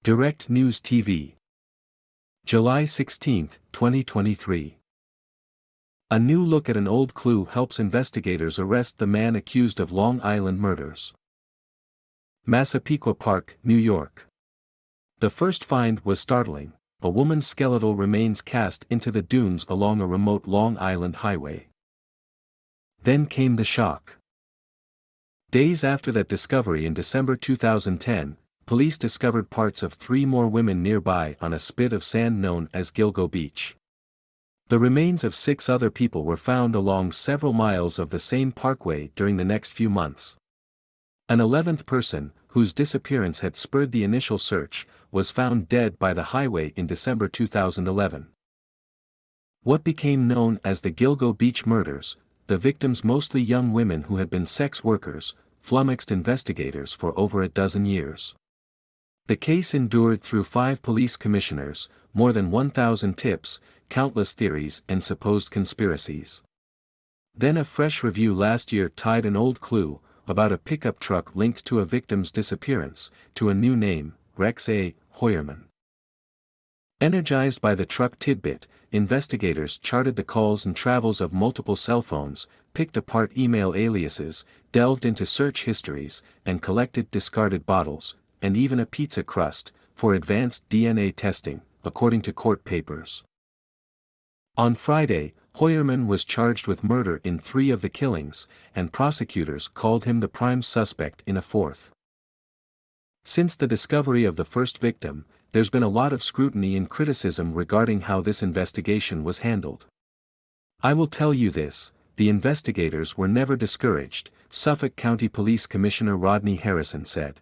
Direct News TV. July 16, 2023. A new look at an old clue helps investigators arrest the man accused of Long Island murders. Massapequa Park, New York. The first find was startling. A woman's skeletal remains cast into the dunes along a remote Long Island highway. Then came the shock. Days after that discovery in December 2010, police discovered parts of 3 more women nearby on a spit of sand known as Gilgo Beach. The remains of 6 other people were found along several miles of the same parkway during the next few months. An 11th person, whose disappearance had spurred the initial search, was found dead by the highway in December 2011. What became known as the Gilgo Beach murders, the victims mostly young women who had been sex workers, flummoxed investigators for over a dozen years. The case endured through 5 police commissioners, more than 1,000 tips, countless theories and supposed conspiracies. Then a fresh review last year tied an old clue, about a pickup truck linked to a victim's disappearance, to a new name, Rex A. Heuermann. Energized by the truck tidbit, investigators charted the calls and travels of multiple cell phones, picked apart email aliases, delved into search histories, and collected discarded bottles, and even a pizza crust, for advanced DNA testing, according to court papers. On Friday, Heuermann was charged with murder in 3 of the killings, and prosecutors called him the prime suspect in a 4th. Since the discovery of the first victim, there's been a lot of scrutiny and criticism regarding how this investigation was handled. I will tell you this, the investigators were never discouraged, Suffolk County Police Commissioner Rodney Harrison said.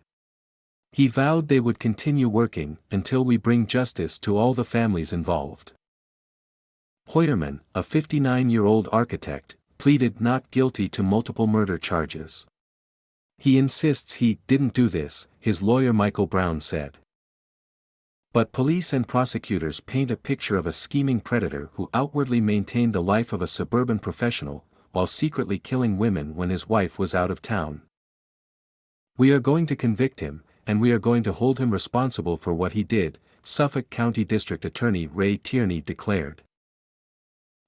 He vowed they would continue working until we bring justice to all the families involved. Heuermann, a 59-year-old architect, pleaded not guilty to multiple murder charges. He insists he didn't do this, his lawyer Michael Brown said. But police and prosecutors paint a picture of a scheming predator who outwardly maintained the life of a suburban professional, while secretly killing women when his wife was out of town. We are going to convict him, and we are going to hold him responsible for what he did, Suffolk County District Attorney Ray Tierney declared.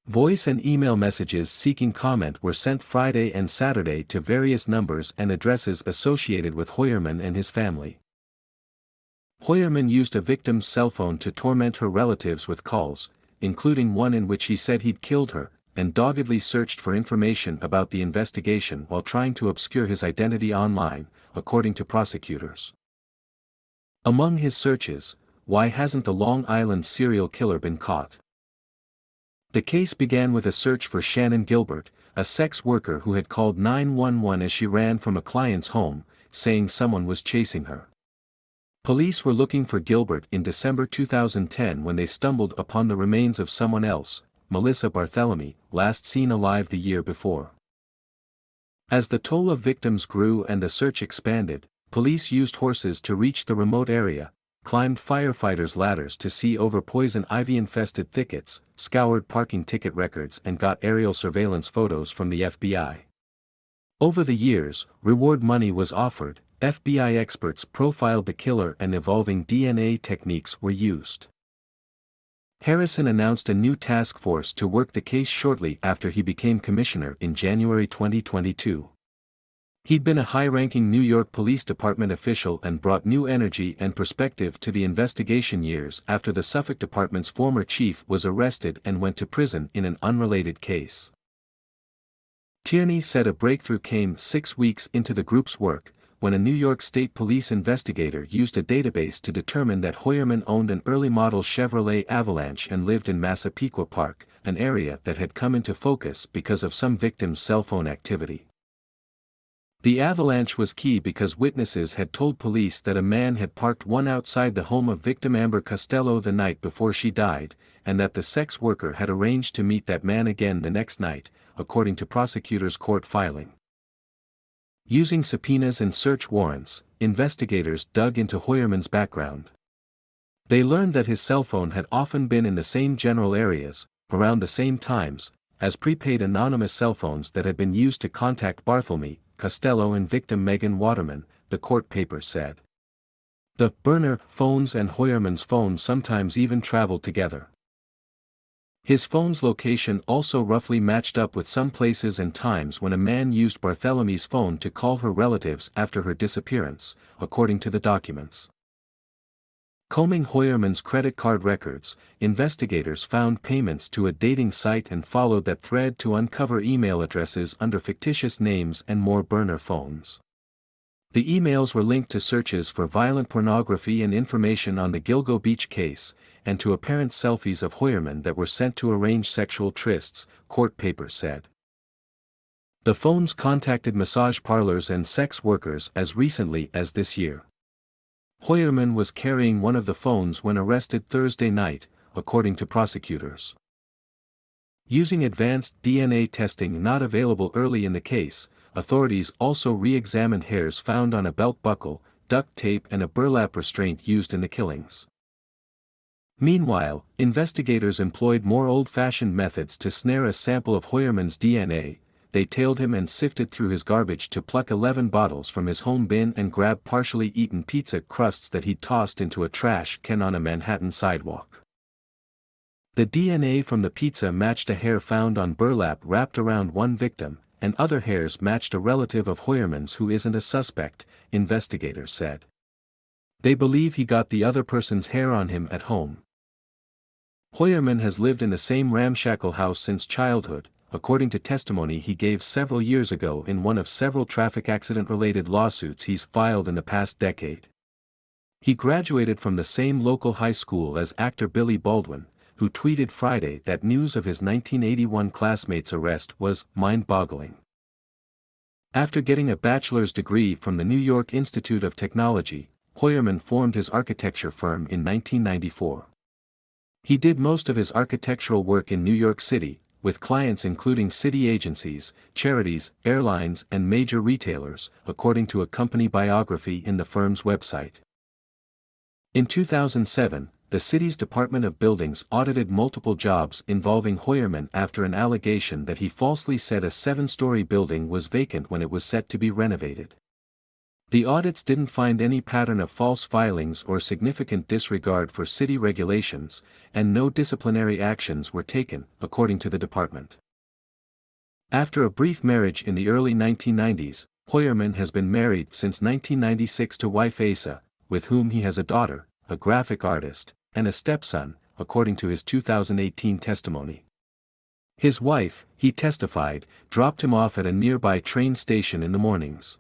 Voice and email messages seeking comment were sent Friday and Saturday to various numbers and addresses associated with Heuermann and his family. Heuermann used a victim's cell phone to torment her relatives with calls, including one in which he said he'd killed her, and doggedly searched for information about the investigation while trying to obscure his identity online, according to prosecutors. Among his searches, why hasn't the Long Island serial killer been caught? The case began with a search for Shannon Gilbert, a sex worker who had called 911 as she ran from a client's home, saying someone was chasing her. Police were looking for Gilbert in December 2010 when they stumbled upon the remains of someone else, Melissa Barthelemy, last seen alive the year before. As the toll of victims grew and the search expanded, police used horses to reach the remote area, climbed firefighters' ladders to see over poison ivy-infested thickets, scoured parking ticket records and got aerial surveillance photos from the FBI. Over the years, reward money was offered, FBI experts profiled the killer and evolving DNA techniques were used. Harrison announced a new task force to work the case shortly after he became commissioner in January 2022. He'd been a high-ranking New York Police Department official and brought new energy and perspective to the investigation years after the Suffolk Department's former chief was arrested and went to prison in an unrelated case. Tierney said a breakthrough came 6 weeks into the group's work, when a New York State Police investigator used a database to determine that Heuermann owned an early-model Chevrolet Avalanche and lived in Massapequa Park, an area that had come into focus because of some victims' cell phone activity. The Avalanche was key because witnesses had told police that a man had parked one outside the home of victim Amber Costello the night before she died, and that the sex worker had arranged to meet that man again the next night, according to prosecutors' court filing. Using subpoenas and search warrants, investigators dug into Heuermann's background. They learned that his cell phone had often been in the same general areas, around the same times, as prepaid anonymous cell phones that had been used to contact Barthelemy, Costello and victim Megan Waterman, the court papers said. The burner phones and Hoyerman's phone sometimes even traveled together. His phone's location also roughly matched up with some places and times when a man used Barthelomy's phone to call her relatives after her disappearance, according to the documents. Combing Hoyerman's credit card records, investigators found payments to a dating site and followed that thread to uncover email addresses under fictitious names and more burner phones. The emails were linked to searches for violent pornography and information on the Gilgo Beach case, and to apparent selfies of Hoyerman that were sent to arrange sexual trysts, court papers said. The phones contacted massage parlors and sex workers as recently as this year. Hoyerman was carrying one of the phones when arrested Thursday night, according to prosecutors. Using advanced DNA testing not available early in the case, authorities also re-examined hairs found on a belt buckle, duct tape and a burlap restraint used in the killings. Meanwhile, investigators employed more old-fashioned methods to snare a sample of Hoyerman's DNA. They tailed him and sifted through his garbage to pluck 11 bottles from his home bin and grab partially eaten pizza crusts that he'd tossed into a trash can on a Manhattan sidewalk. The DNA from the pizza matched a hair found on burlap wrapped around one victim, and other hairs matched a relative of Hoyerman's who isn't a suspect, investigators said. They believe he got the other person's hair on him at home. Hoyerman has lived in the same ramshackle house since childhood, according to testimony he gave several years ago in one of several traffic accident-related lawsuits he's filed in the past decade. He graduated from the same local high school as actor Billy Baldwin, who tweeted Friday that news of his 1981 classmate's arrest was mind-boggling. After getting a bachelor's degree from the New York Institute of Technology, Hoyerman formed his architecture firm in 1994. He did most of his architectural work in New York City, with clients including city agencies, charities, airlines and major retailers, according to a company biography in the firm's website. In 2007, the city's Department of Buildings audited multiple jobs involving Hoyerman after an allegation that he falsely said a 7-story building was vacant when it was set to be renovated. The audits didn't find any pattern of false filings or significant disregard for city regulations, and no disciplinary actions were taken, according to the department. After a brief marriage in the early 1990s, Hoyerman has been married since 1996 to wife Asa, with whom he has a daughter, a graphic artist, and a stepson, according to his 2018 testimony. His wife, he testified, dropped him off at a nearby train station in the mornings.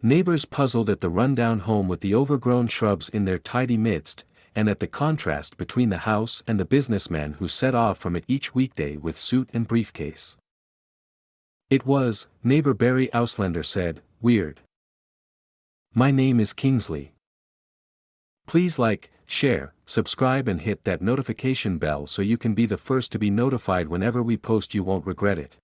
Neighbors puzzled at the rundown home with the overgrown shrubs in their tidy midst, and at the contrast between the house and the businessman who set off from it each weekday with suit and briefcase. It was, neighbor Barry Auslander said, weird. My name is Kingsley. Please like, share, subscribe and hit that notification bell so you can be the first to be notified whenever we post. You won't regret it.